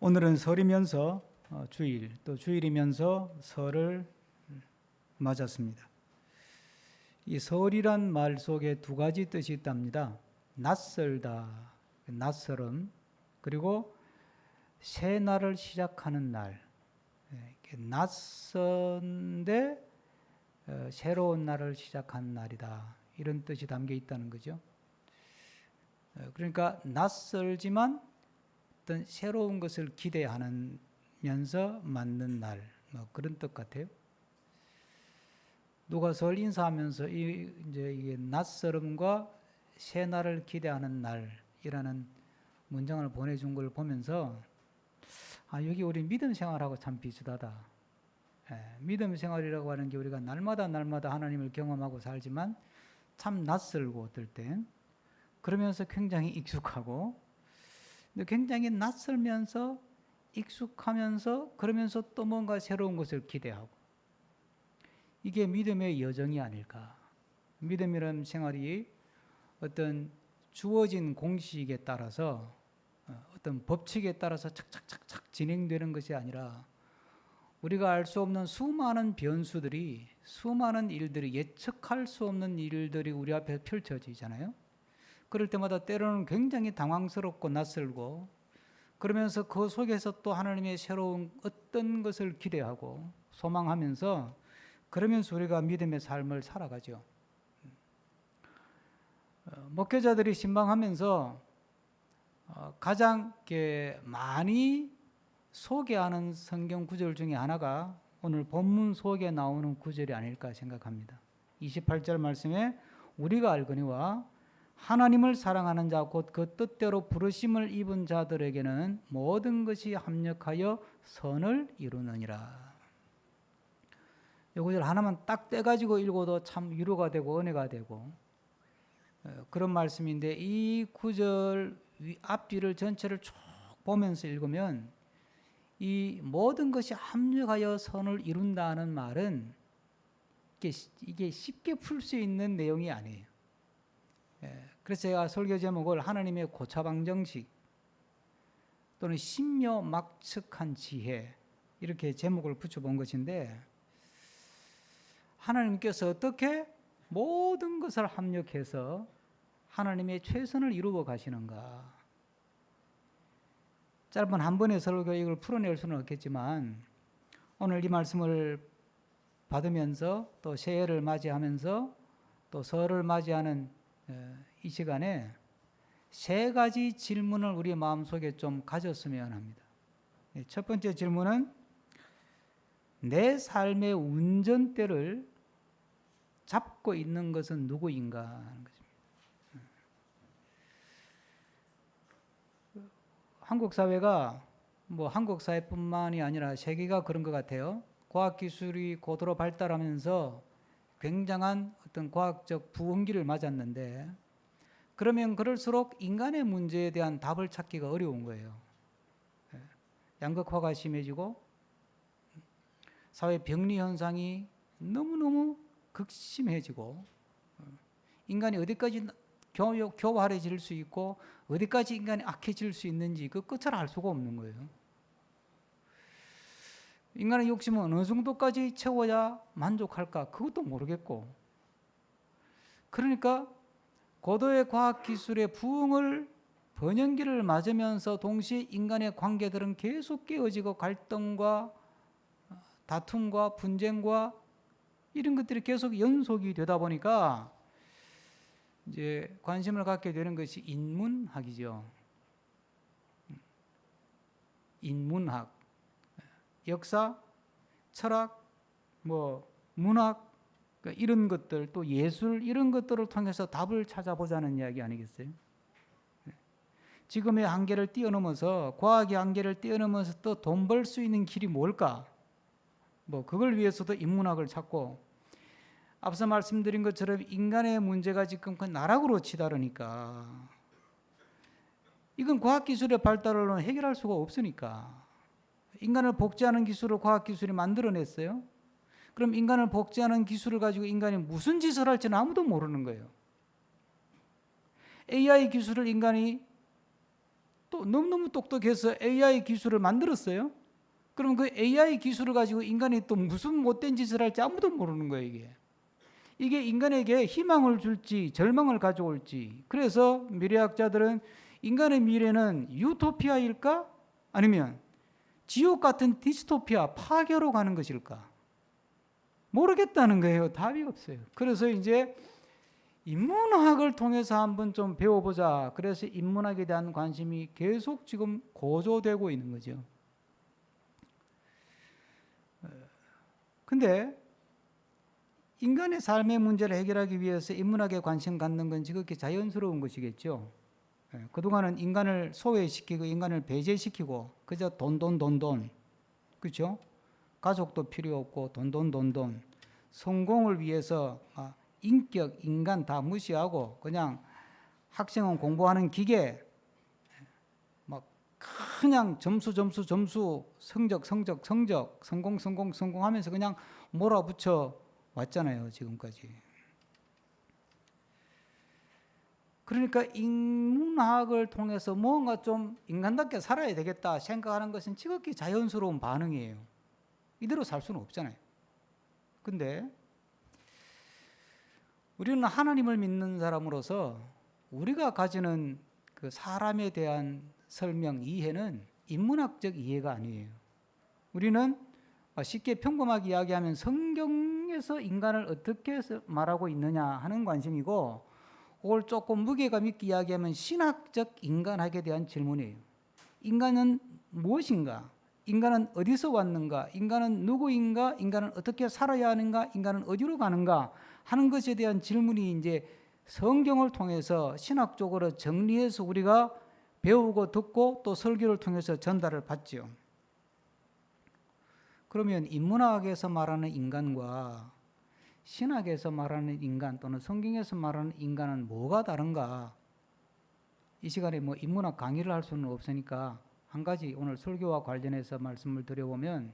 오늘은 설이면서 주일, 또 주일이면서 설을 맞았습니다. 이 설이란 말 속에 두 가지 뜻이 있답니다. 낯설다, 낯설음, 그리고 새 날을 시작하는 날. 낯선데 새로운 날을 시작하는 날이다. 이런 뜻이 담겨 있다는 거죠. 그러니까 낯설지만 어떤 새로운 것을 기대하면서 맞는 날, 그런 뜻 같아요. 누가 설 인사하면서 이제 이게 낯설음과 새 날을 기대하는 날이라는 문장을 보내준 걸 보면서 여기 우리 믿음 생활하고 참 비슷하다. 믿음 생활이라고 하는 게 우리가 날마다 하나님을 경험하고 살지만 참 낯설고 어떨 땐 그러면서 굉장히 익숙하고 굉장히 낯설면서 익숙하면서 그러면서 또 뭔가 새로운 것을 기대하고 이게 믿음의 여정이 아닐까. 믿음이라는 생활이 어떤 주어진 공식에 따라서 어떤 법칙에 따라서 착착착착 진행되는 것이 아니라 우리가 알 수 없는 수많은 변수들이 수많은 일들이 예측할 수 없는 일들이 우리 앞에 펼쳐지잖아요. 그럴 때마다 때로는 굉장히 당황스럽고 낯설고 그러면서 그 속에서 또 하나님의 새로운 어떤 것을 기대하고 소망하면서 그러면서 우리가 믿음의 삶을 살아가죠. 목회자들이 신방하면서 가장 많이 소개하는 성경 구절 중에 하나가 오늘 본문 속에 나오는 구절이 아닐까 생각합니다. 28절 말씀에 우리가 알거니와 하나님을 사랑하는 자 곧 그 뜻대로 부르심을 입은 자들에게는 모든 것이 합력하여 선을 이루느니라. 이 구절 하나만 딱 떼가지고 읽어도 참 위로가 되고 은혜가 되고 그런 말씀인데 이 구절 앞뒤를 전체를 쭉 보면서 읽으면 이 모든 것이 합력하여 선을 이룬다는 말은 이게 쉽게 풀 수 있는 내용이 아니에요. 그래서 제가 설교 제목을 하나님의 고차방정식 또는 신묘막측한 지혜 이렇게 제목을 붙여본 것인데 하나님께서 어떻게 모든 것을 합력해서 하나님의 최선을 이루어 가시는가. 짧은 한 번의 설교 이걸 풀어낼 수는 없겠지만 오늘 이 말씀을 받으면서 또 새해를 맞이하면서 또 설을 맞이하는 이 시간에 세 가지 질문을 우리 마음속에 좀 가졌으면 합니다. 첫 번째 질문은 내 삶의 운전대를 잡고 있는 것은 누구인가 하는 것입니다. 한국 사회가 한국 사회뿐만이 아니라 세계가 그런 것 같아요. 과학기술이 고도로 발달하면서 굉장한 어떤 과학적 부흥기를 맞았는데 그러면 그럴수록 인간의 문제에 대한 답을 찾기가 어려운 거예요. 양극화가 심해지고 사회 병리 현상이 너무너무 극심해지고 인간이 어디까지 교활해질 수 있고 어디까지 인간이 악해질 수 있는지 그 끝을 알 수가 없는 거예요. 인간의 욕심은 어느 정도까지 채워야 만족할까 그것도 모르겠고 그러니까 고도의 과학기술의 부흥을 번영기를 맞으면서 동시에 인간의 관계들은 계속 깨어지고 갈등과 다툼과 분쟁과 이런 것들이 계속 연속이 되다 보니까 이제 관심을 갖게 되는 것이 인문학이죠. 인문학, 역사, 철학, 문학 이런 것들 또 예술 이런 것들을 통해서 답을 찾아보자는 이야기 아니겠어요? 지금의 한계를 뛰어넘어서 과학의 한계를 뛰어넘어서 또 돈 벌 수 있는 길이 뭘까? 그걸 위해서도 인문학을 찾고 앞서 말씀드린 것처럼 인간의 문제가 지금 그 나락으로 치달으니까 이건 과학기술의 발달로는 해결할 수가 없으니까 인간을 복제하는 기술을 과학기술이 만들어냈어요. 그럼 인간을 복제하는 기술을 가지고 인간이 무슨 짓을 할지는 아무도 모르는 거예요. AI 기술을 인간이 또 너무너무 똑똑해서 AI 기술을 만들었어요. 그럼 그 AI 기술을 가지고 인간이 또 무슨 못된 짓을 할지 아무도 모르는 거예요, 이게. 이게 인간에게 희망을 줄지 절망을 가져올지. 그래서 미래학자들은 인간의 미래는 유토피아일까? 아니면 지옥 같은 디스토피아, 파괴로 가는 것일까? 모르겠다는 거예요. 답이 없어요. 그래서 이제 인문학을 통해서 한번 좀 배워보자. 그래서 인문학에 대한 관심이 계속 지금 고조되고 있는 거죠. 근데 인간의 삶의 문제를 해결하기 위해서 인문학에 관심 갖는 건 지극히 자연스러운 것이겠죠. 그동안은 인간을 소외시키고 인간을 배제시키고 그저 돈. 그렇죠? 가족도 필요 없고 돈. 성공을 위해서 인격, 인간 다 무시하고 그냥 학생은 공부하는 기계, 막 그냥 점수, 성적, 성공하면서 그냥 몰아붙여 왔잖아요, 지금까지. 그러니까 인문학을 통해서 뭔가 좀 인간답게 살아야 되겠다 생각하는 것은 지극히 자연스러운 반응이에요. 이대로 살 수는 없잖아요. 근데 우리는 하나님을 믿는 사람으로서 우리가 가지는 그 사람에 대한 설명, 이해는 인문학적 이해가 아니에요. 우리는 쉽게 평범하게 이야기하면 성경에서 인간을 어떻게 말하고 있느냐 하는 관심이고, 그걸 조금 무게감 있게 이야기하면 신학적 인간학에 대한 질문이에요. 인간은 무엇인가? 인간은 어디서 왔는가? 인간은 누구인가? 인간은 어떻게 살아야 하는가? 인간은 어디로 가는가? 하는 것에 대한 질문이 이제 성경을 통해서 신학적으로 정리해서 우리가 배우고 듣고 또 설교를 통해서 전달을 받죠. 그러면 인문학에서 말하는 인간과 신학에서 말하는 인간 또는 성경에서 말하는 인간은 뭐가 다른가? 이 시간에 뭐 인문학 강의를 할 수는 없으니까 한 가지 오늘 설교와 관련해서 말씀을 드려보면,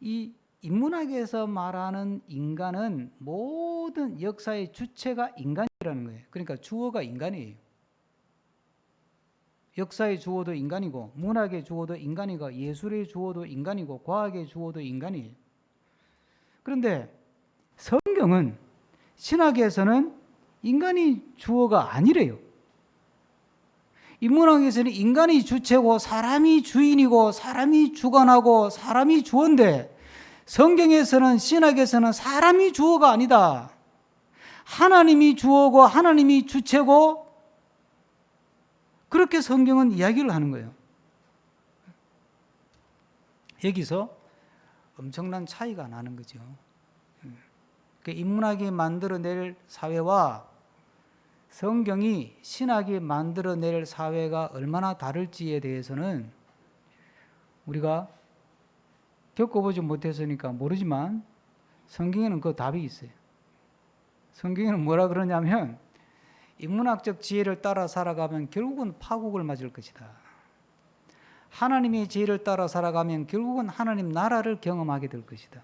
이 인문학에서 말하는 인간은 모든 역사의 주체가 인간이라는 거예요. 그러니까 주어가 인간이에요. 역사의 주어도 인간이고, 문학의 주어도 인간이고, 예술의 주어도 인간이고, 과학의 주어도 인간이에요. 그런데 성경은, 신학에서는 인간이 주어가 아니래요. 인문학에서는 인간이 주체고 사람이 주인이고 사람이 주관하고 사람이 주어인데, 성경에서는, 신학에서는 사람이 주어가 아니다. 하나님이 주어고 하나님이 주체고, 그렇게 성경은 이야기를 하는 거예요. 여기서 엄청난 차이가 나는 거죠. 인문학이 만들어낼 사회와 성경이, 신학이 만들어낼 사회가 얼마나 다를지에 대해서는 우리가 겪어보지 못했으니까 모르지만 성경에는 그 답이 있어요. 성경에는 뭐라 그러냐면, 인문학적 지혜를 따라 살아가면 결국은 파국을 맞을 것이다. 하나님의 지혜를 따라 살아가면 결국은 하나님 나라를 경험하게 될 것이다.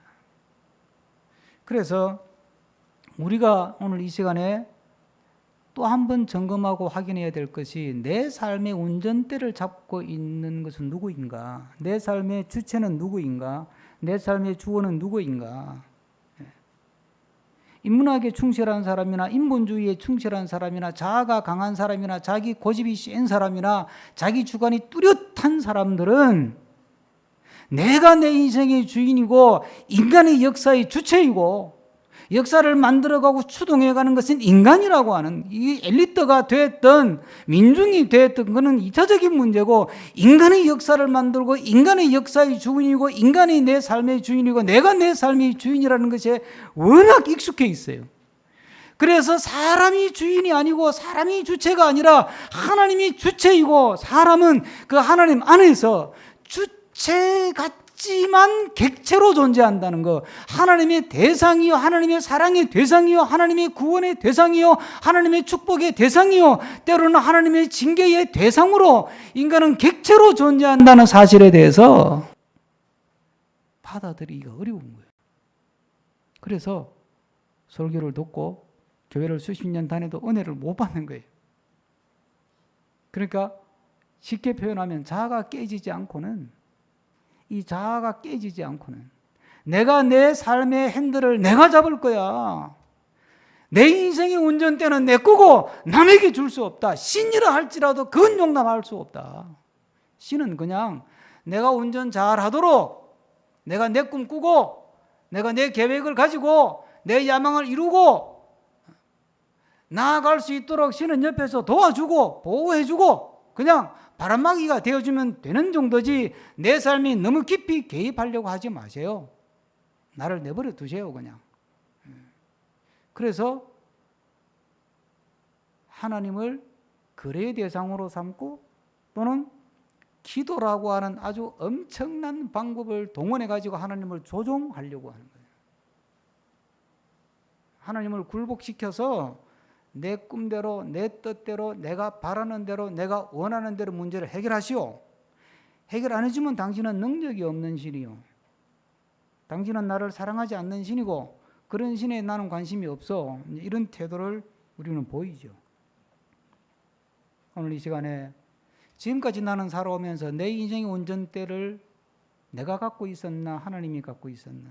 그래서 우리가 오늘 이 시간에 또 한 번 점검하고 확인해야 될 것이, 내 삶의 운전대를 잡고 있는 것은 누구인가? 내 삶의 주체는 누구인가? 내 삶의 주어는 누구인가? 인문학에 충실한 사람이나 인본주의에 충실한 사람이나 자아가 강한 사람이나 자기 고집이 센 사람이나 자기 주관이 뚜렷한 사람들은 내가 내 인생의 주인이고 인간의 역사의 주체이고, 역사를 만들어가고 추동해가는 것은 인간이라고 하는, 이 엘리트가 됐든 민중이 됐든 그거는 2차적인 문제고, 인간의 역사를 만들고 인간의 역사의 주인이고 인간이 내 삶의 주인이고 내가 내 삶의 주인이라는 것에 워낙 익숙해 있어요. 그래서 사람이 주인이 아니고 사람이 주체가 아니라 하나님이 주체이고, 사람은 그 하나님 안에서 주체 같지만 객체로 존재한다는 것, 하나님의 대상이요, 하나님의 사랑의 대상이요, 하나님의 구원의 대상이요, 하나님의 축복의 대상이요, 때로는 하나님의 징계의 대상으로 인간은 객체로 존재한다는 사실에 대해서 받아들이기가 어려운 거예요. 그래서 설교를 듣고 교회를 수십 년 다녀도 은혜를 못 받는 거예요. 그러니까 쉽게 표현하면 자아가 깨지지 않고는, 이 자아가 깨지지 않고는 내가 내 삶의 핸들을 내가 잡을 거야. 내 인생의 운전대는 내 거고 남에게 줄 수 없다. 신이라 할지라도 그건 용납할 수 없다. 신은 그냥 내가 운전 잘하도록, 내가 내 꿈 꾸고, 내가 내 계획을 가지고 내 야망을 이루고 나아갈 수 있도록 신은 옆에서 도와주고 보호해주고 그냥 바람막이가 되어주면 되는 정도지, 내 삶이 너무 깊이 개입하려고 하지 마세요. 나를 내버려 두세요 그냥. 그래서 하나님을 거래의 대상으로 삼고 또는 기도라고 하는 아주 엄청난 방법을 동원해 가지고 하나님을 조종하려고 하는 거예요. 하나님을 굴복시켜서 내 꿈대로, 내 뜻대로, 내가 바라는 대로, 내가 원하는 대로 문제를 해결하시오. 해결 안 해주면 당신은 능력이 없는 신이요, 당신은 나를 사랑하지 않는 신이고 그런 신에 나는 관심이 없어. 이런 태도를 우리는 보이죠. 오늘 이 시간에 지금까지 나는 살아오면서 내 인생의 운전대를 내가 갖고 있었나 하나님이 갖고 있었나,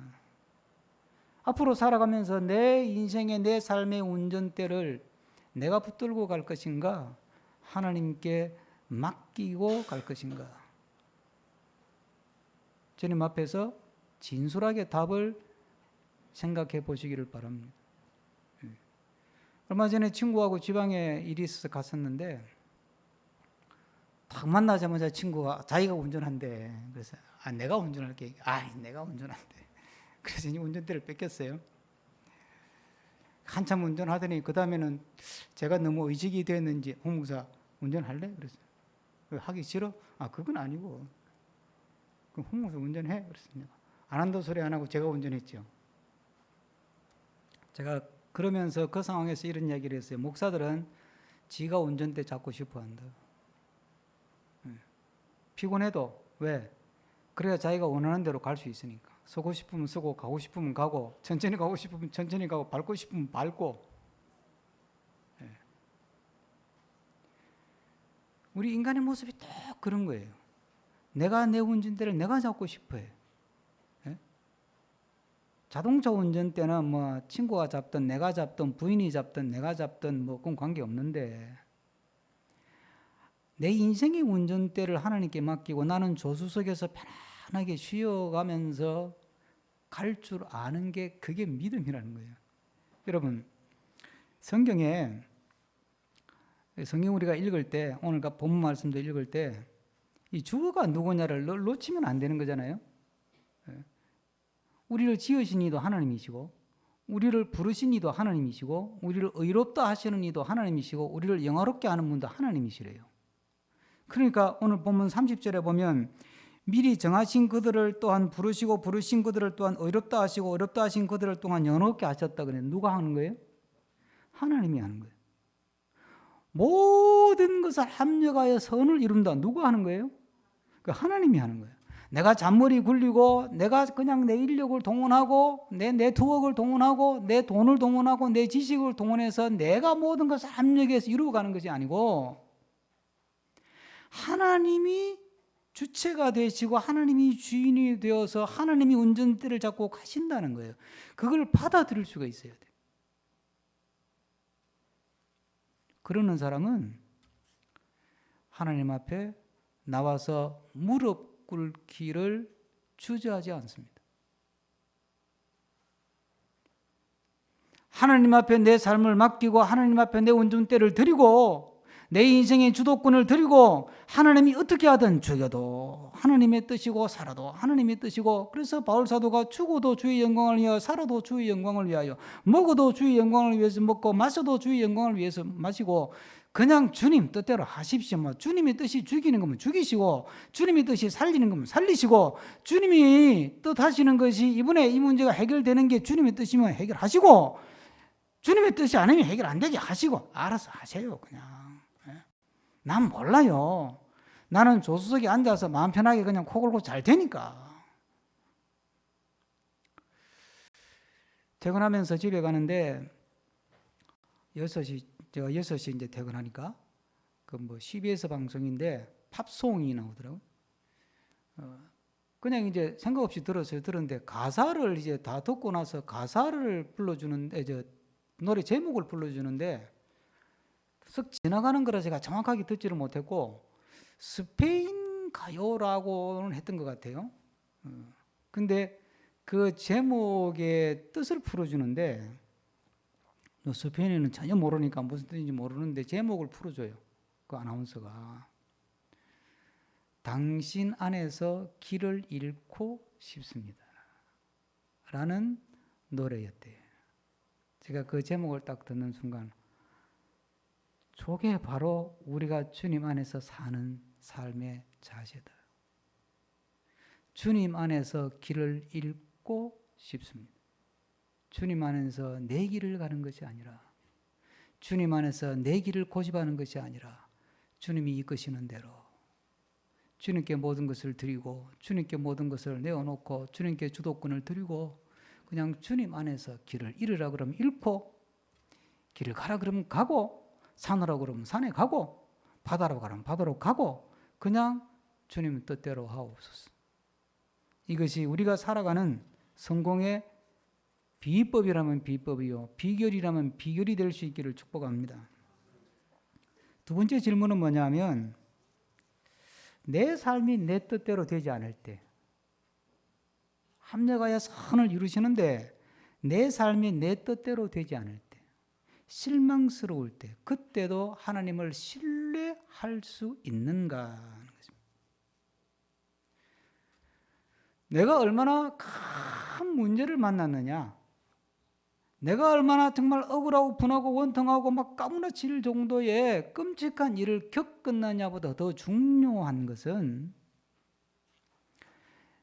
앞으로 살아가면서 내 인생의 내 삶의 운전대를 내가 붙들고 갈 것인가 하나님께 맡기고 갈 것인가, 주님 앞에서 진솔하게 답을 생각해 보시기를 바랍니다. 얼마 전에 친구하고 지방에 일이 있어서 갔었는데 딱 만나자마자 친구가 자기가 운전한대. 그래서 내가 운전할게. 내가 운전한대. 그래서 이제 운전대를 뺏겼어요. 한참 운전하더니 그 다음에는 제가 너무 의식이 됐는지 홍 목사 운전할래? 그래서 하기 싫어? 그건 아니고 그럼 홍 목사 운전해? 그랬습니다. 안 한다 소리 안 하고 제가 운전했죠. 제가 그러면서 그 상황에서 이런 이야기를 했어요. 목사들은 지가 운전대 잡고 싶어 한다. 피곤해도 왜? 그래야 자기가 원하는 대로 갈 수 있으니까. 서고 싶으면 서고 가고 싶으면 가고 천천히 가고 싶으면 천천히 가고 밟고 싶으면 밟고. 우리 인간의 모습이 딱 그런 거예요. 내가 내 운전대를 내가 잡고 싶어 해요. 자동차 운전대는 뭐 친구가 잡든 내가 잡든 부인이 잡든 내가 잡든 뭐 그건 관계없는데, 내 인생의 운전대를 하나님께 맡기고 나는 조수석에서 편안하게 쉬어가면서 갈 줄 아는 게 그게 믿음이라는 거예요. 여러분, 성경 우리가 읽을 때, 오늘 본문 말씀도 읽을 때 이 주어가 누구냐를 놓치면 안 되는 거잖아요. 우리를 지으신 이도 하나님이시고, 우리를 부르신 이도 하나님이시고, 우리를 의롭다 하시는 이도 하나님이시고, 우리를 영화롭게 하는 분도 하나님이시래요. 그러니까 오늘 본문 30절에 보면 미리 정하신 그들을 또한 부르시고 부르신 그들을 또한 의롭다 하시고 의롭다 하신 그들을 또한 영화롭게 하셨다 그래요. 누가 하는 거예요? 하나님이 하는 거예요. 모든 것을 합력하여 선을 이룬다. 누가 하는 거예요? 그 하나님이 하는 거예요. 내가 잔머리 굴리고 내가 그냥 내 인력을 동원하고 내 네트워크를 동원하고 내 돈을 동원하고 내 지식을 동원해서 내가 모든 것을 합력해서 이루어가는 것이 아니고 하나님이 주체가 되시고 하나님이 주인이 되어서 하나님이 운전대를 잡고 가신다는 거예요. 그걸 받아들일 수가 있어야 돼요. 그러는 사람은 하나님 앞에 나와서 무릎 꿇기를 주저하지 않습니다. 하나님 앞에 내 삶을 맡기고 하나님 앞에 내 운전대를 드리고 내 인생의 주도권을 드리고 하나님이 어떻게 하든 죽여도 하나님의 뜻이고 살아도 하나님의 뜻이고, 그래서 바울 사도가 죽어도 주의 영광을 위하여 살아도 주의 영광을 위하여 먹어도 주의 영광을 위해서 먹고 마셔도 주의 영광을 위해서 마시고 그냥 주님 뜻대로 하십시오. 뭐 주님의 뜻이 죽이는 거면 죽이시고 주님의 뜻이 살리는 거면 살리시고 주님이 뜻하시는 것이 이번에 이 문제가 해결되는 게 주님의 뜻이면 해결하시고 주님의 뜻이 아니면 해결 안 되게 하시고 알아서 하세요. 그냥. 난 몰라요. 나는 조수석에 앉아서 마음 편하게 그냥 코 골고 잘 되니까. 퇴근하면서 집에 가는데 6시, 제가 6시 이제 퇴근하니까 그 뭐 CBS 방송인데 팝송이 나오더라고요. 그냥 이제 생각 없이 들었는데 가사를 이제 다 듣고 나서 가사를 불러주는데, 노래 제목을 불러주는데 쓱 지나가는 거라 제가 정확하게 듣지를 못했고 스페인 가요라고는 했던 것 같아요. 근데 그 제목의 뜻을 풀어주는데 스페인어는 전혀 모르니까 무슨 뜻인지 모르는데 제목을 풀어줘요. 그 아나운서가 당신 안에서 길을 잃고 싶습니다 라는 노래였대요. 제가 그 제목을 딱 듣는 순간 저게 바로 우리가 주님 안에서 사는 삶의 자세다. 주님 안에서 길을 잃고 싶습니다. 주님 안에서 내 길을 가는 것이 아니라, 주님 안에서 내 길을 고집하는 것이 아니라 주님이 이끄시는 대로 주님께 모든 것을 드리고 주님께 모든 것을 내어놓고 주님께 주도권을 드리고 그냥 주님 안에서 길을 잃으라 그러면 잃고, 길을 가라 그러면 가고, 산으로 그러면 산에 가고, 바다로 가라면 바다로 가고, 그냥 주님 뜻대로 하옵소서. 이것이 우리가 살아가는 성공의 비법이라면 비법이요, 비결이라면 비결이 될 수 있기를 축복합니다. 두 번째 질문은 뭐냐면, 내 삶이 내 뜻대로 되지 않을 때, 합력하여 선을 이루시는데 내 삶이 내 뜻대로 되지 않을 때, 실망스러울 때, 그때도 하나님을 신뢰할 수 있는가 하는 것입니다. 내가 얼마나 큰 문제를 만났느냐, 내가 얼마나 정말 억울하고 분하고 원통하고 막 까무러칠 정도의 끔찍한 일을 겪었느냐보다 더 중요한 것은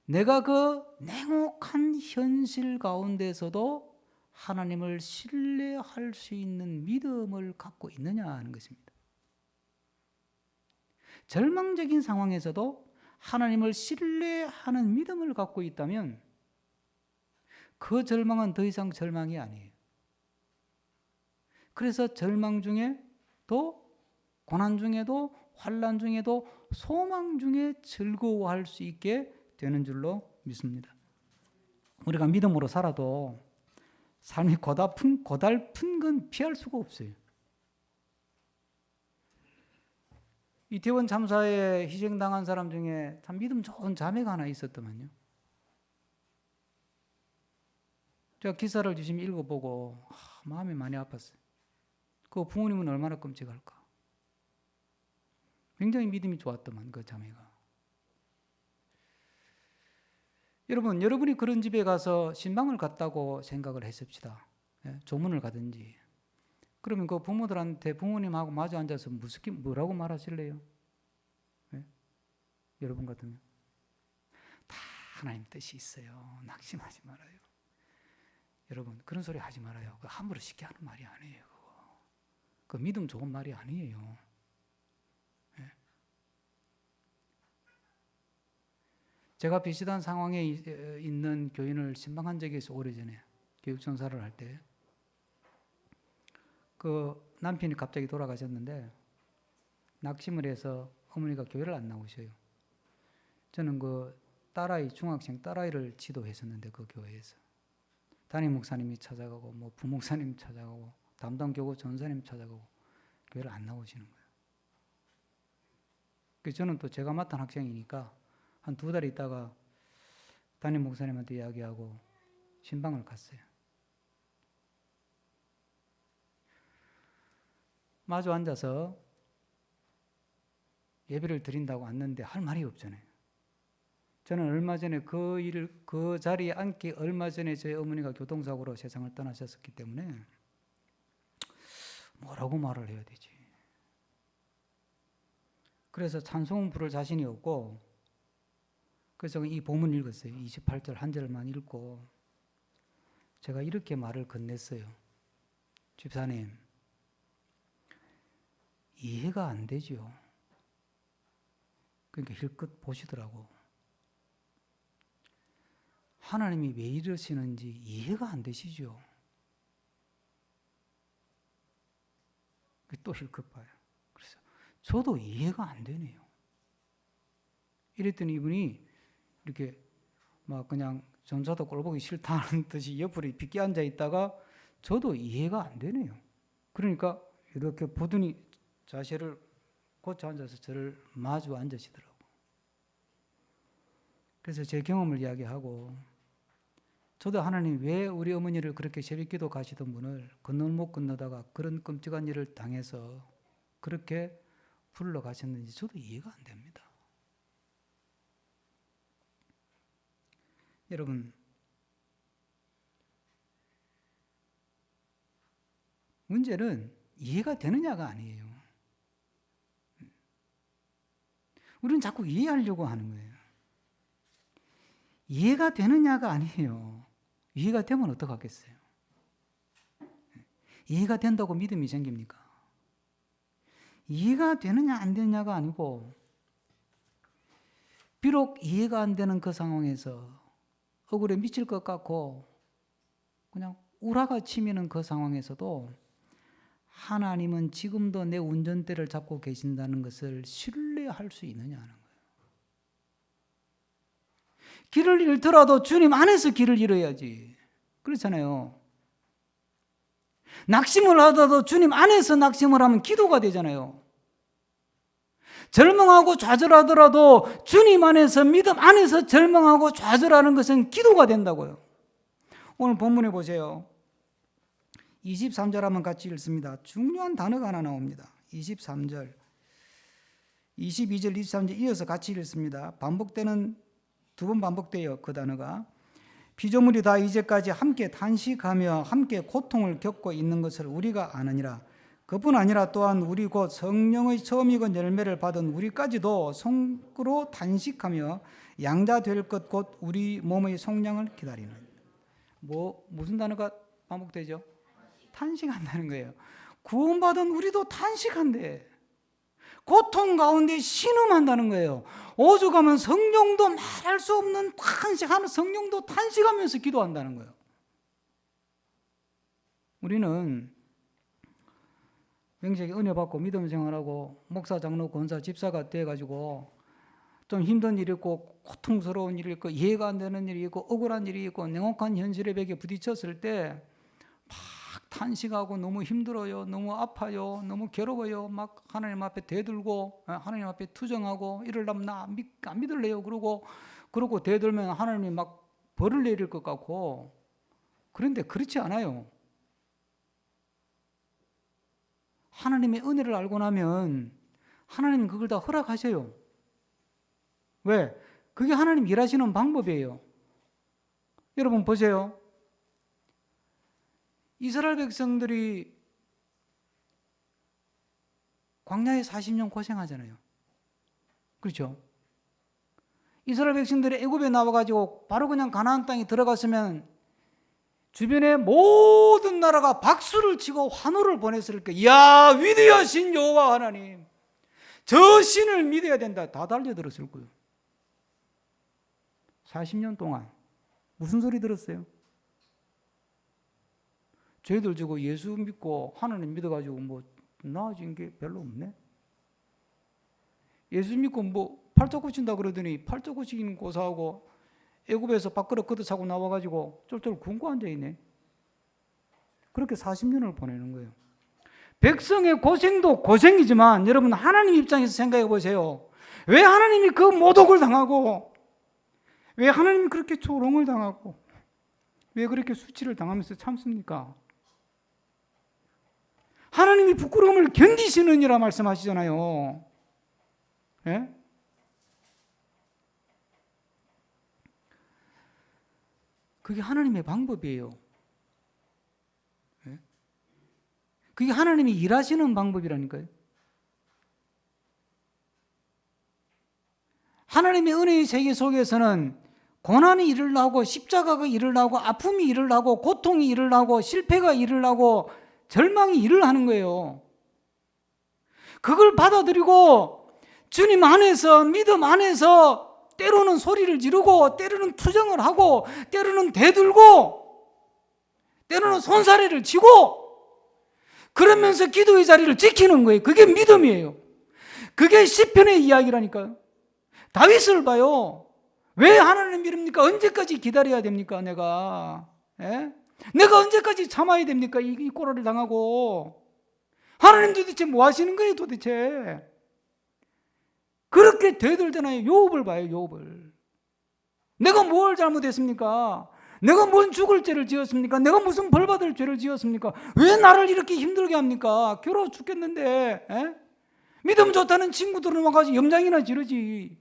내가 그 냉혹한 현실 가운데서도 하나님을 신뢰할 수 있는 믿음을 갖고 있느냐 하는 것입니다. 절망적인 상황에서도 하나님을 신뢰하는 믿음을 갖고 있다면 그 절망은 더 이상 절망이 아니에요. 그래서 절망 중에도, 고난 중에도, 환난 중에도, 소망 중에 즐거워할 수 있게 되는 줄로 믿습니다. 우리가 믿음으로 살아도 삶이 고달픈 건 피할 수가 없어요. 이태원 참사에 희생당한 사람 중에 참 믿음 좋은 자매가 하나 있었더만요. 제가 기사를 주시면 읽어보고 마음이 많이 아팠어요. 그 부모님은 얼마나 끔찍할까. 굉장히 믿음이 좋았더만 그 자매가. 여러분, 여러분이 그런 집에 가서 신방을 갔다고 생각을 했습시다. 조문을 가든지. 그러면 그 부모들한테 부모님하고 마주 앉아서 뭐라고 말하실래요? 여러분 같으면 다 하나님 뜻이 있어요. 낙심하지 말아요. 여러분, 그런 소리 하지 말아요. 함부로 쉽게 하는 말이 아니에요. 그 믿음 좋은 말이 아니에요. 제가 비슷한 상황에 있는 교인을 신방한 적이 있어요. 오래전에 교육전사를 할 때. 그 남편이 갑자기 돌아가셨는데 낙심을 해서 어머니가 교회를 안 나오셔요. 저는 그 딸아이, 중학생 딸아이를 지도했었는데 그 교회에서 담임 목사님이 찾아가고 뭐 부목사님 찾아가고 담당 교구 전사님 찾아가고 교회를 안 나오시는 거예요. 그래서 저는 또 제가 맡은 학생이니까 한 2달 있다가 담임 목사님한테 이야기하고 신방을 갔어요. 마주 앉아서 예배를 드린다고 왔는데 할 말이 없잖아요. 저는 얼마 전에 그 자리에 앉기 얼마 전에 저희 어머니가 교통사고로 세상을 떠나셨기 때문에 뭐라고 말을 해야 되지? 그래서 찬송은 부를 자신이 없고, 그래서 이 본문 읽었어요. 28절 한 절만 읽고 제가 이렇게 말을 건넸어요. 집사님, 이해가 안 되죠. 그러니까 힐끗 보시더라고. 하나님이 왜 이러시는지 이해가 안 되시죠. 또 힐끗 봐요. 그래서 저도 이해가 안 되네요. 이랬더니 이분이 이렇게 막 그냥 전사도 꼴보기 싫다는 듯이 옆으로 빗게 앉아 있다가 저도 이해가 안 되네요. 그러니까 이렇게 보더니 자세를 고쳐 앉아서 저를 마주 앉으시더라고요. 그래서 제 경험을 이야기하고 저도 하나님 왜 우리 어머니를 그렇게 새벽기도 가시던 분을 건너를 못 건너다가 그런 끔찍한 일을 당해서 그렇게 불러가셨는지 저도 이해가 안 됩니다. 여러분, 문제는 이해가 되느냐가 아니에요. 우리는 자꾸 이해하려고 하는 거예요. 이해가 되느냐가 아니에요. 이해가 되면 어떡하겠어요? 이해가 된다고 믿음이 생깁니까? 이해가 되느냐 안 되느냐가 아니고 비록 이해가 안 되는 그 상황에서 억울해 미칠 것 같고 그냥 우라가 치미는 그 상황에서도 하나님은 지금도 내 운전대를 잡고 계신다는 것을 신뢰할 수 있느냐는 거예요. 길을 잃더라도 주님 안에서 길을 잃어야지. 그렇잖아요. 낙심을 하더라도 주님 안에서 낙심을 하면 기도가 되잖아요. 절망하고 좌절하더라도 주님 안에서 믿음 안에서 절망하고 좌절하는 것은 기도가 된다고요. 오늘 본문에 보세요. 23절 한번 같이 읽습니다. 중요한 단어가 하나 나옵니다. 23절, 22절, 23절 이어서 같이 읽습니다. 반복되는 두 번 반복돼요. 그 단어가. 피조물이 다 이제까지 함께 탄식하며 함께 고통을 겪고 있는 것을 우리가 아느니라. 그뿐 아니라 또한 우리 곧 성령의 처음 익은 열매를 받은 우리까지도 성으로 탄식하며 양자 될 것 곧 우리 몸의 속량을 기다리는. 무슨 단어가 반복되죠? 탄식한다는 거예요. 구원받은 우리도 탄식한대. 고통 가운데 신음한다는 거예요. 오죽하면 성령도 말할 수 없는 탄식하는 성령도 탄식하면서 기도한다는 거예요. 우리는 명색에 은혜 받고 믿음 생활하고 목사, 장로, 권사, 집사가 돼가지고 좀 힘든 일이 있고 고통스러운 일이 있고 이해가 안 되는 일이 있고 억울한 일이 있고 냉혹한 현실의 벽에 부딪혔을 때 막 탄식하고 너무 힘들어요, 너무 아파요, 너무 괴로워요, 막 하나님 앞에 대들고 하나님 앞에 투정하고 이러려면 나 안 믿을래요 그러고 대들면 하나님이 막 벌을 내릴 것 같고 그런데 그렇지 않아요. 하나님의 은혜를 알고 나면 하나님은 그걸 다 허락하셔요. 왜? 그게 하나님 일하시는 방법이에요. 여러분 보세요. 이스라엘 백성들이 광야에 40년 고생하잖아요. 그렇죠? 이스라엘 백성들이 애굽에 나와가지고 바로 그냥 가나안 땅에 들어갔으면 주변의 모든 나라가 박수를 치고 환호를 보냈을 거예요. 이야, 위대하신 여호와 하나님, 저 신을 믿어야 된다. 다 달려들었을 거예요. 40년 동안 무슨 소리 들었어요? 저희들 저거 예수 믿고 하나님 믿어가지고 뭐 나아진 게 별로 없네. 예수 믿고 뭐 팔자 고친다 그러더니 팔자 고치기는 고사하고 애굽에서 밥그릇 걷어차고 나와가지고 쫄쫄 굶고 앉아있네. 그렇게 40년을 보내는 거예요. 백성의 고생도 고생이지만 여러분 하나님 입장에서 생각해 보세요. 왜 하나님이 그 모독을 당하고 왜 하나님이 그렇게 조롱을 당하고 왜 그렇게 수치를 당하면서 참습니까? 하나님이 부끄러움을 견디시느니라 말씀하시잖아요. 예? 그게 하나님의 방법이에요. 예? 그게 하나님이 일하시는 방법이라니까요. 하나님의 은혜의 세계 속에서는 고난이 일어나고 십자가가 일어나고 아픔이 일어나고 고통이 일어나고 실패가 일어나고 절망이 일어나는 거예요. 그걸 받아들이고 주님 안에서 믿음 안에서 때로는 소리를 지르고 때로는 투정을 하고 때로는 대들고 때로는 손사래를 치고 그러면서 기도의 자리를 지키는 거예요. 그게 믿음이에요. 그게 시편의 이야기라니까요. 다윗을 봐요. 왜 하나님 믿습니까? 언제까지 기다려야 됩니까? 내가 언제까지 참아야 됩니까? 이 꼴을 당하고. 하나님 도대체 뭐 하시는 거예요 도대체? 그렇게 되돌잖아요. 욥을 봐요. 욥을. 내가 뭘 잘못했습니까? 내가 뭔 죽을 죄를 지었습니까? 내가 무슨 벌받을 죄를 지었습니까? 왜 나를 이렇게 힘들게 합니까? 괴로워 죽겠는데. 믿음 좋다는 친구들은 와가지고 염장이나 지르지.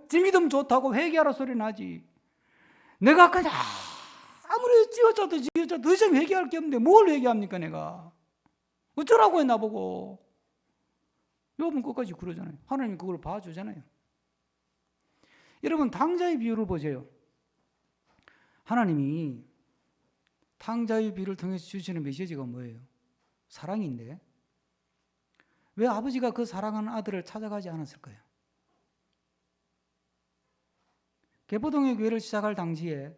지 믿음 좋다고 회개하라 소리 나지. 내가 그냥 아무리 지어짜도 더 이상 회개할 게 없는데 뭘 회개합니까 내가? 어쩌라고 해 나보고. 욥은 끝까지 그러잖아요. 하나님이 그걸 봐주잖아요. 여러분 탕자의 비유를 보세요. 하나님이 탕자의 비유를 통해서 주시는 메시지가 뭐예요? 사랑인데 왜 아버지가 그 사랑하는 아들을 찾아가지 않았을까요? 개포동의 교회를 시작할 당시에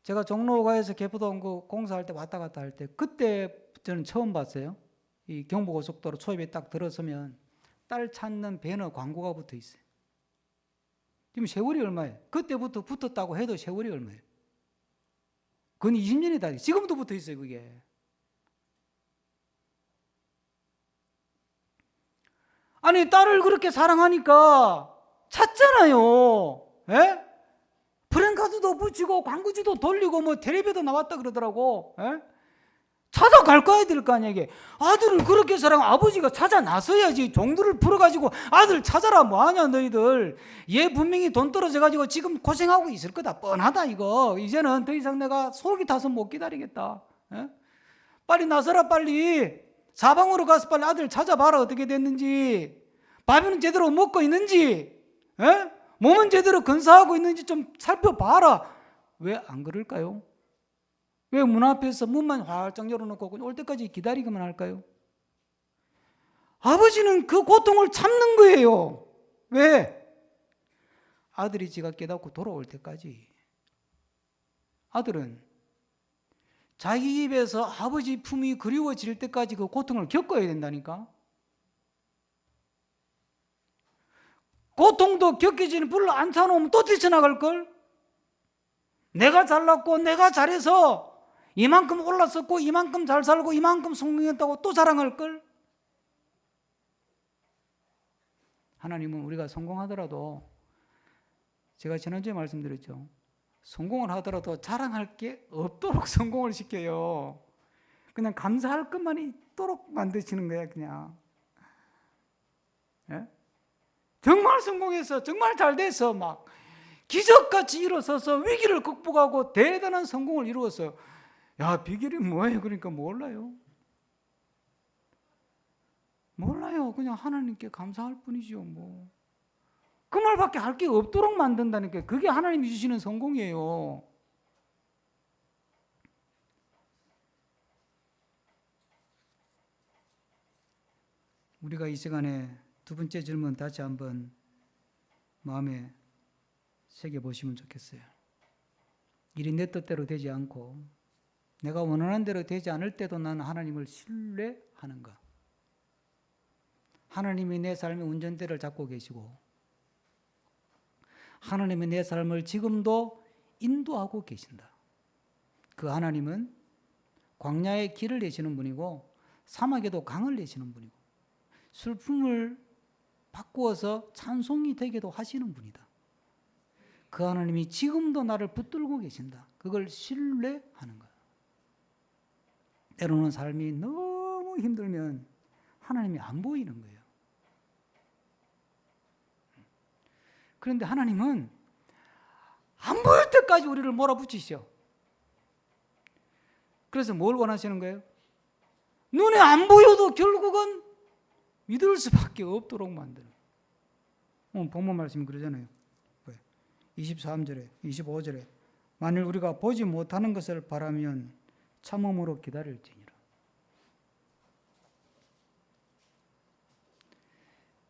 제가 종로가에서 개포동 그 공사할 때 왔다 갔다 할 때 그때 저는 처음 봤어요. 이 경부고속도로 초입에 딱 들어서면 딸 찾는 배너 광고가 붙어 있어요. 지금 세월이 얼마예요? 그때부터 붙었다고 해도 세월이 얼마예요? 그건 20년이 다 지금도 붙어 있어요 그게. 아니 딸을 그렇게 사랑하니까 찾잖아요. 프랭카드도 붙이고 광고지도 돌리고 뭐 텔레비도 나왔다 그러더라고. 찾아갈 거야 될 거 아니야 이게. 아들을 그렇게 사랑하면 아버지가 찾아 나서야지. 종들을 풀어가지고 아들 찾아라 뭐하냐 너희들. 얘 분명히 돈 떨어져가지고 지금 고생하고 있을 거다 뻔하다 이거. 이제는 더 이상 내가 속이 타서 못 기다리겠다. 빨리 나서라 빨리. 사방으로 가서 빨리 아들 찾아봐라 어떻게 됐는지. 밥은 제대로 먹고 있는지 몸은 제대로 건사하고 있는지 좀 살펴봐라. 왜 안 그럴까요? 왜 문 앞에서 문만 활짝 열어놓고 올 때까지 기다리기만 할까요? 아버지는 그 고통을 참는 거예요. 왜? 아들이 지가 깨닫고 돌아올 때까지. 아들은 자기 입에서 아버지 품이 그리워질 때까지 그 고통을 겪어야 된다니까. 고통도 겪기전에 불러 앉혀놓으면 또 뛰쳐나갈걸? 내가 잘났고 내가 잘해서 이만큼 올랐었고 이만큼 잘 살고 이만큼 성공했다고 또 자랑할걸? 하나님은 우리가 성공하더라도 제가 지난주에 말씀드렸죠. 성공을 하더라도 자랑할 게 없도록 성공을 시켜요. 그냥 감사할 것만 있도록 만드시는 거야 그냥. 정말 성공해서 정말 잘 돼서 막 기적같이 일어서서 위기를 극복하고 대단한 성공을 이루었어요. 야 비결이 뭐예요? 그러니까 몰라요. 그냥 하나님께 감사할 뿐이죠 뭐. 그 말밖에 할 게 없도록 만든다니까. 그게 하나님이 주시는 성공이에요. 우리가 이 시간에 두 번째 질문 다시 한번 마음에 새겨보시면 좋겠어요. 일이 내 뜻대로 되지 않고 내가 원하는 대로 되지 않을 때도 나는 하나님을 신뢰하는가? 하나님이 내 삶의 운전대를 잡고 계시고 하나님이 내 삶을 지금도 인도하고 계신다. 그 하나님은 광야에 길을 내시는 분이고 사막에도 강을 내시는 분이고 슬픔을 바꾸어서 찬송이 되게도 하시는 분이다. 그 하나님이 지금도 나를 붙들고 계신다. 그걸 신뢰하는 거야. 때로는 삶이 너무 힘들면 하나님이 안 보이는 거예요. 그런데 하나님은 안 보일 때까지 우리를 몰아붙이시오. 그래서 뭘 원하시는 거예요? 눈에 안 보여도 결국은 믿을 수밖에 없도록 만드는. 본문 말씀이 그러잖아요. 23절에 25절에 만일 우리가 보지 못하는 것을 바라면 참음으로 기다릴지니라.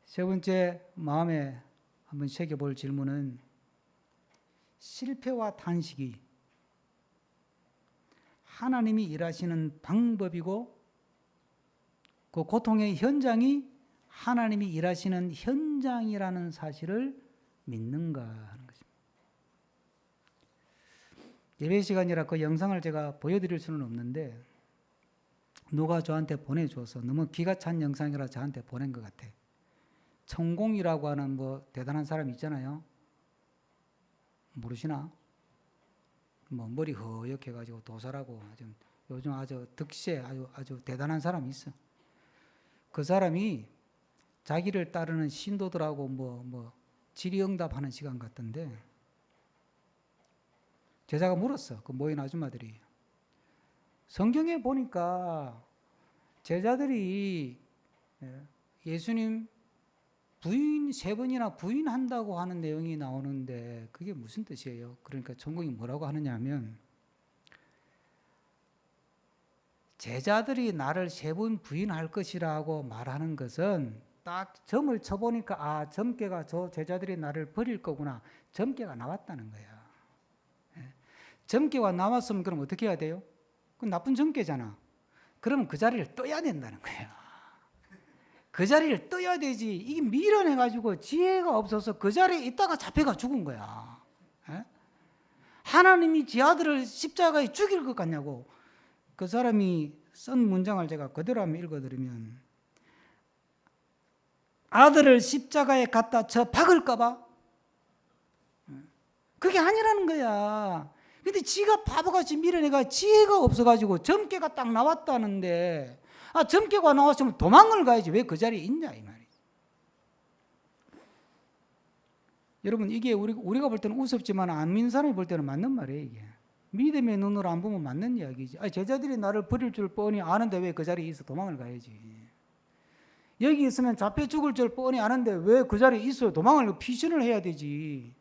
세 번째 마음에 한번 새겨볼 질문은 실패와 탄식이 하나님이 일하시는 방법이고 그 고통의 현장이 하나님이 일하시는 현장이라는 사실을 믿는가 하는 것입니다. 예배 시간이라 그 영상을 제가 보여드릴 수는 없는데 누가 저한테 보내줘서 너무 기가 찬 영상이라 저한테 보낸 것 같아. 천공이라고 하는 뭐 대단한 사람 있잖아요. 모르시나? 뭐 머리 허옇게 가지고 도살하고 요즘 아주 득세 아주 대단한 사람이 있어. 그 사람이 자기를 따르는 신도들하고 뭐 질의응답하는 시간 같던데 제자가 물었어. 그 모인 아줌마들이. 성경에 보니까 제자들이 예수님 부인 3번이나 부인한다고 하는 내용이 나오는데 그게 무슨 뜻이에요? 그러니까 천공이 뭐라고 하느냐 하면 제자들이 나를 3번 부인할 것이라고 말하는 것은 딱 점을 쳐보니까 점괘가 저 제자들이 나를 버릴 거구나. 점괘가 나왔다는 거야. 점괘가 나왔으면 그럼 어떻게 해야 돼요? 그건 나쁜 점괘잖아. 그러면 그 자리를 떠야 된다는 거야. 그 자리를 떠야 되지. 이게 밀어내가지고 지혜가 없어서 그 자리에 있다가 잡혀가 죽은 거야. 하나님이 지 아들을 십자가에 죽일 것 같냐고. 그 사람이 쓴 문장을 제가 그대로 한번 읽어드리면 아들을 십자가에 갖다 쳐 박을까봐? 그게 아니라는 거야. 근데 지가 바보같이 밀어내가 지혜가 없어가지고 점괘가 딱 나왔다는데 점괘가 나왔으면 도망을 가야지 왜 그 자리에 있냐 이 말이에요. 여러분 이게 우리가 볼 때는 우습지만 안 믿는 사람이 볼 때는 맞는 말이에요. 이게 믿음의 눈으로 안 보면 맞는 이야기지. 제자들이 나를 버릴 줄 뻔히 아는데 왜 그 자리에 있어? 도망을 가야지. 여기 있으면 잡혀 죽을 줄 뻔히 아는데 왜 그 자리에 있어요? 도망을 피신을 해야 되지.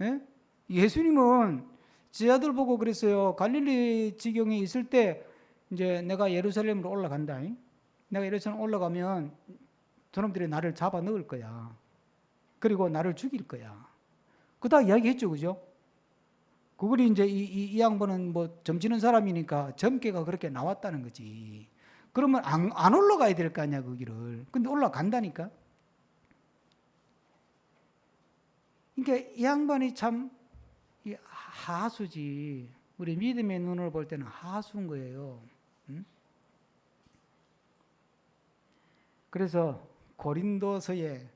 예? 예수님은 제자들 보고 그랬어요. 갈릴리 지경에 있을 때 이제 내가 예루살렘으로 올라간다. 내가 예루살렘 올라가면 저놈들이 나를 잡아 넣을 거야. 그리고 나를 죽일 거야. 그다 이야기했죠, 그죠? 그걸이 이제 이 양반은 뭐 점치는 사람이니까 점괘가 그렇게 나왔다는 거지. 그러면 안 올라가야 될 거 아니야, 그 길을. 근데 올라간다니까. 그러니까 이 양반이 참 하수지. 우리 믿음의 눈으로 볼 때는 하수인 거예요. 응? 그래서 고린도서에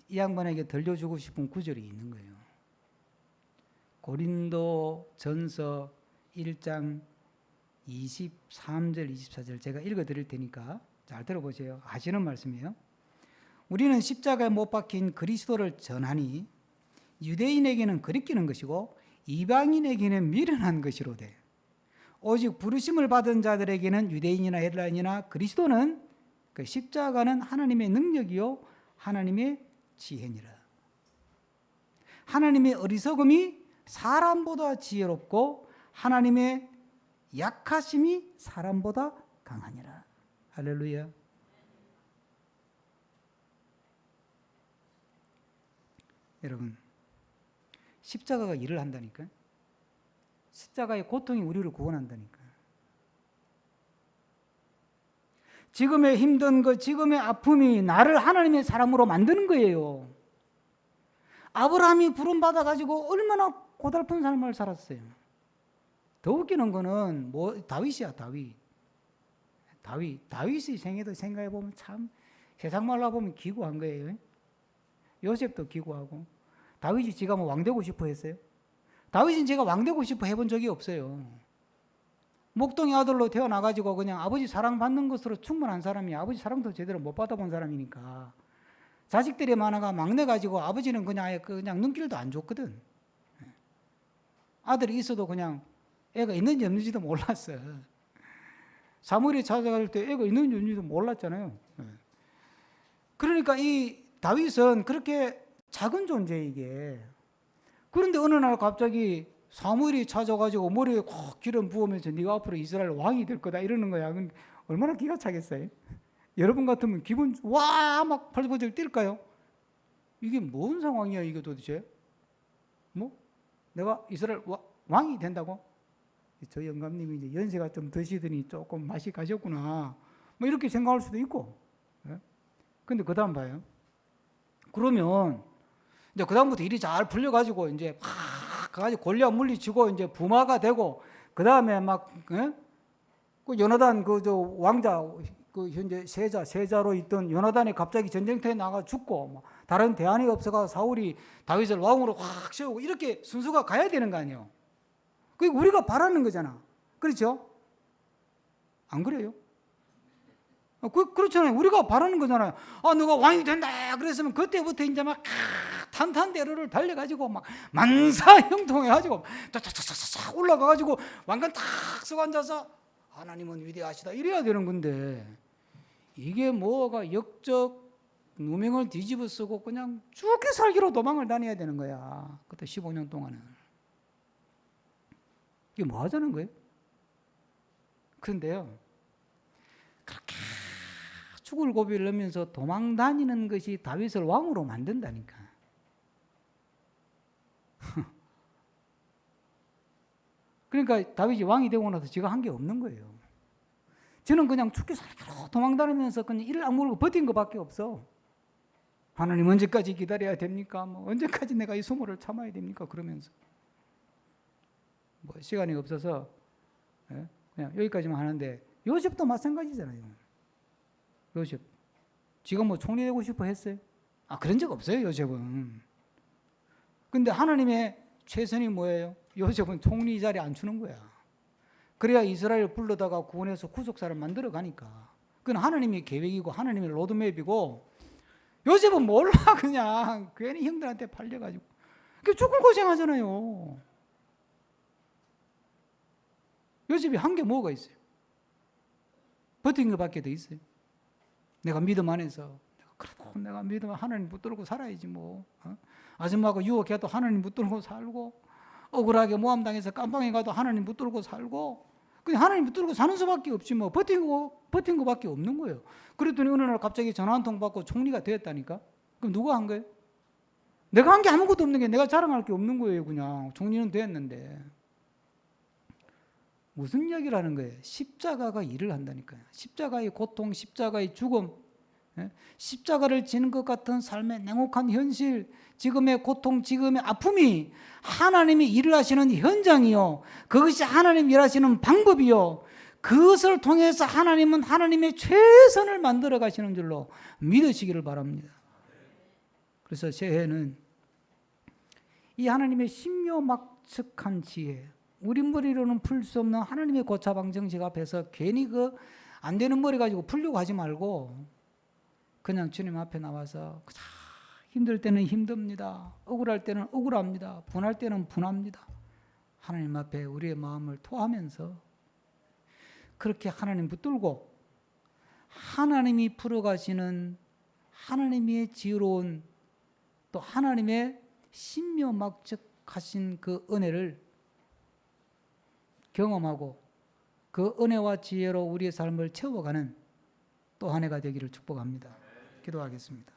이 양반에게 들려주고 싶은 구절이 있는 거예요. 고린도 전서 1장 23절 24절 제가 읽어드릴 테니까 잘 들어보세요. 아시는 말씀이에요. 우리는 십자가에 못 박힌 그리스도를 전하니 유대인에게는 거리끼는 것이고 이방인에게는 미련한 것이로되 오직 부르심을 받은 자들에게는 유대인이나 헬라인이나 그리스도는 그 십자가는 하나님의 능력이요 하나님의 지혜니라. 하나님의 어리석음이 사람보다 지혜롭고 하나님의 약하심이 사람보다 강하니라. 할렐루야. 여러분 십자가가 일을 한다니까요. 십자가의 고통이 우리를 구원한다니까. 지금의 힘든 것, 지금의 아픔이 나를 하나님의 사람으로 만드는 거예요. 아브라함이 부름받아가지고 얼마나 고달픈 삶을 살았어요. 더 웃기는 거는 다윗이야, 다윗의 생애도 생각해보면 참 세상 말로 보면 기구한 거예요. 요셉도 기구하고. 다윗이 지가 뭐 왕 되고 싶어 했어요? 다윗은 제가 왕 되고 싶어 해본 적이 없어요. 목동의 아들로 태어나가지고 그냥 아버지 사랑받는 것으로 충분한 사람이 아버지 사랑도 제대로 못 받아본 사람이니까 자식들이 많아가 막내 가지고 아버지는 그냥 눈길도 안 줬거든. 아들이 있어도 그냥 애가 있는지 없는지도 몰랐어. 사무엘이 찾아갈 때 애가 있는지 없는지도 몰랐잖아요. 그러니까 이 다윗은 그렇게 작은 존재 이게. 그런데 어느 날 갑자기 사무엘이 찾아가지고 머리에 콕 기름 부으면서 네가 앞으로 이스라엘 왕이 될 거다 이러는 거야. 얼마나 기가 차겠어요? 여러분 같으면 기분 막 발버둥 뛸까요? 이게 뭔 상황이야 이게 도대체? 뭐 내가 이스라엘 왕이 된다고? 저 영감님이 이제 연세가 좀 드시더니 조금 맛이 가셨구나. 뭐 이렇게 생각할 수도 있고. 근데 그 다음 봐요. 그러면 이제 그다음부터 일이 잘 풀려가지고 이제 막 가지고 골리앗 물리치고 이제 부마가 되고 그 다음에 막 그 요나단 그 저 왕자 그 현재 세자로 있던 요나단이 갑자기 전쟁터에 나가 죽고 뭐 다른 대안이 없어가 사울이 다윗을 왕으로 확 세우고 이렇게 순서가 가야 되는 거 아니에요. 그게 우리가 바라는 거잖아. 그렇죠? 안 그래요? 그렇잖아요. 우리가 바라는 거잖아요. 너가 왕이 된다. 그랬으면 그때부터 이제 막 탄탄대로를 달려가지고 막 만사형통해가지고 쫙쫙쫙쫙 올라가가지고 왕관 탁 쓰고 앉아서 하나님은 위대하시다 이래야 되는 건데 이게 뭐가 역적 누명을 뒤집어 쓰고 그냥 죽게 살기로 도망을 다녀야 되는 거야. 그때 15년 동안은. 이게 뭐 하자는 거예요? 그런데요. 그렇게 죽을 고비를 넘으면서 도망 다니는 것이 다윗을 왕으로 만든다니까. 그러니까 다윗이 왕이 되고 나서 지가 한 게 없는 거예요. 저는 그냥 죽기 살기로 도망 다니면서 그냥 이를 악물고 버틴 것밖에 없어. 하나님 언제까지 기다려야 됩니까? 뭐 언제까지 내가 이 수모를 참아야 됩니까? 그러면서 뭐 시간이 없어서 그냥 여기까지만 하는데 요셉도 마찬가지잖아요. 요셉 지가 뭐 총리 되고 싶어 했어요? 그런 적 없어요. 요셉은. 근데 하나님의 최선이 뭐예요? 요셉은 총리 자리에 앉히는 거야. 그래야 이스라엘 불러다가 구원해서 구속사를 만들어 가니까. 그건 하나님의 계획이고 하나님의 로드맵이고 요셉은 몰라. 그냥 괜히 형들한테 팔려가지고 죽을 고생하잖아요. 요셉이 한 게 뭐가 있어요? 버틴 것밖에 더 있어요. 내가 믿음 안에서 그래도 내가 믿음 하나님 붙들고 살아야지 뭐. 아줌마가 유혹해도 하나님 붙들고 살고 억울하게 모함당해서 깜빵에 가도 하나님 붙들고 살고 그냥 하나님 붙들고 사는 수밖에 없지 뭐. 버틴 것밖에 없는 거예요. 그랬더니 어느 날 갑자기 전화 한 통 받고 총리가 되었다니까. 그럼 누가 한 거예요? 내가 한 게 아무것도 없는 게 내가 자랑할 게 없는 거예요. 그냥 총리는 되었는데. 무슨 이야기를 하는 거예요? 십자가가 일을 한다니까요. 십자가의 고통, 십자가의 죽음, 십자가를 지는 것 같은 삶의 냉혹한 현실, 지금의 고통, 지금의 아픔이 하나님이 일을 하시는 현장이요. 그것이 하나님 일하시는 방법이요. 그것을 통해서 하나님은 하나님의 최선을 만들어 가시는 줄로 믿으시기를 바랍니다. 그래서 새해는 이 하나님의 신묘막측한 지혜, 우리 머리로는 풀 수 없는 하나님의 고차방정식 앞에서 괜히 그 안 되는 머리 가지고 풀려고 하지 말고 그냥 주님 앞에 나와서 힘들 때는 힘듭니다. 억울할 때는 억울합니다. 분할 때는 분합니다. 하나님 앞에 우리의 마음을 토하면서 그렇게 하나님 붙들고 하나님이 풀어가시는 하나님의 지혜로운 또 하나님의 신묘막측하신 그 은혜를 경험하고 그 은혜와 지혜로 우리의 삶을 채워가는 또 한 해가 되기를 축복합니다. 기도하겠습니다.